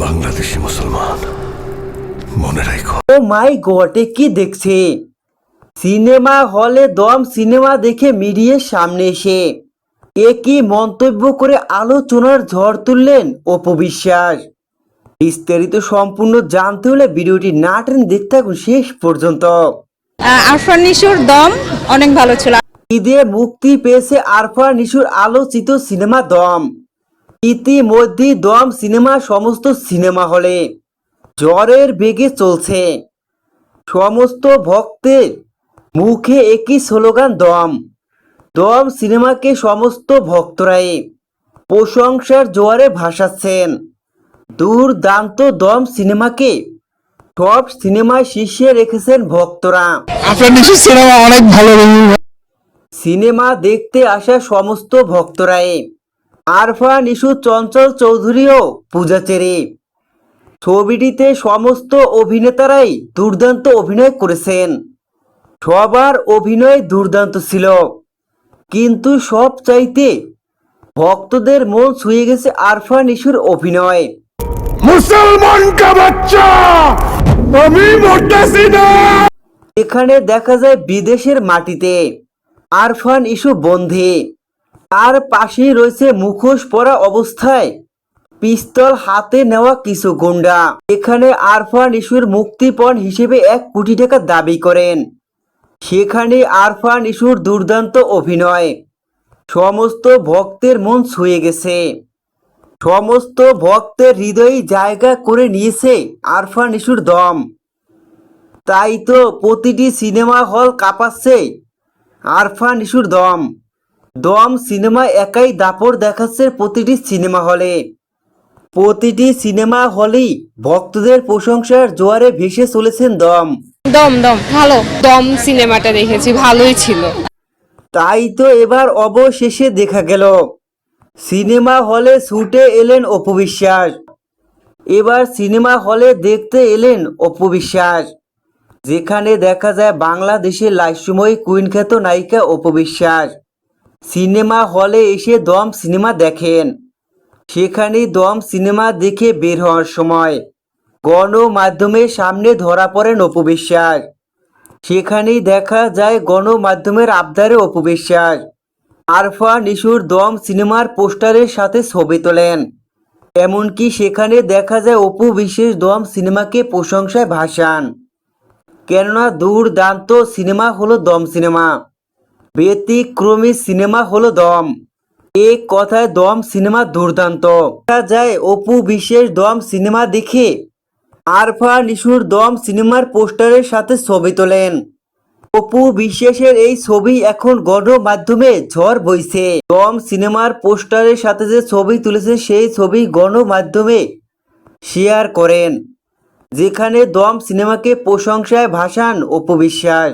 বাংলাদেশি মুসলমান মনে রাখো। ও মাই গড, কি দেখছে? সিনেমা হলে দম সিনেমা দেখে মিডিয়ার সামনে এসে কি মন্তব্য করে আলোচনার ঝড় তুললেন অপু বিশ্বাস। বিস্তারিত সম্পূর্ণ জানতে হলে ভিডিওটি না টেনে দেখতে থাকুন শেষ পর্যন্ত। আরফান নিশোর দম অনেক ভালো ছিল। ঈদে মুক্তি পেয়েছে আরফান নিশোর আলোচিত সিনেমা দম। ইতিমধ্যে দম সিনেমা সমস্ত সিনেমা হলে ঝড়ের বেগে চলছে। সমস্ত ভক্তের মুখে একই স্লোগান দম। দম সিনেমাকে সমস্ত ভক্তরাই প্রশংসার জোয়ারে ভাসাচ্ছেন। দুর্দান্ত দম সিনেমাকে টপ সিনেমায় শীর্ষে রেখেছেন ভক্তরা। আরফান নিশোর সিনেমা অনেক ভালো। সিনেমা দেখতে আসা সমস্ত ভক্তরাই আরফান নিশো, চঞ্চল চৌধুরী ও পূজা চেরি। ছবিটিতে সমস্ত অভিনেতারাই দুর্দান্ত অভিনয় করেছেন। সবার অভিনয় দুর্দান্ত ছিল, কিন্তু সব চাইতে ভক্তদের মন ছুঁয়ে গেছে আরফান নিশোর অভিনয়। মুসলমান কা বাচ্চা আমি মরতেছি না। এখানে দেখা যায় বিদেশের মাটিতে আরফান নিশো বন্দী। তার পাশেই রয়েছে মুখোশ পরা অবস্থায় পিস্তল হাতে নেওয়া কিছু গুন্ডা। এখানে আরফান নিশোর মুক্তিপণ হিসেবে 1 কোটি টাকা দাবি করেন। সেখানে আরফান নিশোর দুর্দান্ত অভিনয় সমস্ত ভক্তের মন ছুঁয়ে গেছে। সমস্ত ভক্তের হৃদয়ে জায়গা করে নিয়েছে আরফান নিশোর দম। তাই তো প্রতিটি সিনেমা হল কাঁপাচ্ছে আরফান নিশোর দম। দম সিনেমা একাই দাপট দেখাচ্ছে প্রতিটি সিনেমা হলে। প্রতিটি সিনেমা হলেই ভক্তদের প্রশংসার জোয়ারে ভেসে চলেছেন দম। দম দম ভালো, দম সিনেমাটা দেখেছি, ভালোই ছিল। তাই তো এবার অবশেষে দেখা গেল সিনেমা হলে ছুটে এলেন অপু বিশ্বাস। এবার সিনেমা হলে দেখতে এলেন অপু বিশ্বাস, যেখানে দেখা যায় বাংলাদেশের লাইসময়ী কুইন খ্যাত নায়িকা অপু বিশ্বাস সিনেমা হলে এসে দম সিনেমা দেখেন। সেখানে দম সিনেমা দেখে বের হওয়ার সময় গণমাধ্যমের সামনে ধরা পড়েন অপু বিশ্বাস। সেখানেই দেখা যায় গণমাধ্যমের আবদারে অপু বিশ্বাস আরফান নিশোর দম সিনেমার পোস্টারের সাথে ছবি তোলেন। এমনকি সেখানে দেখা যায় অপু বিশ্বাস দম সিনেমাকে প্রশংসায় ভাসান। কেননা দুর্দান্ত সিনেমা হলো দম সিনেমা, ব্যতিক্রমী সিনেমা হলো দম। এক কথায় দম সিনেমা দুর্দান্ত। দেখা যায় অপু বিশ্বাস দম সিনেমা দেখে আরফান নিশোর দম সিনেমার পোস্টারের সাথে ছবি তোলেন। অপু বিশ্বাসের এই ছবি এখন গণমাধ্যমে ঝড় বইছে। দম সিনেমার পোস্টারের সাথে যে ছবি তুলেছে সেই ছবি গণমাধ্যমে শেয়ার করেন, যেখানে দম সিনেমাকে প্রশংসায় ভাসান অপু বিশ্বাস।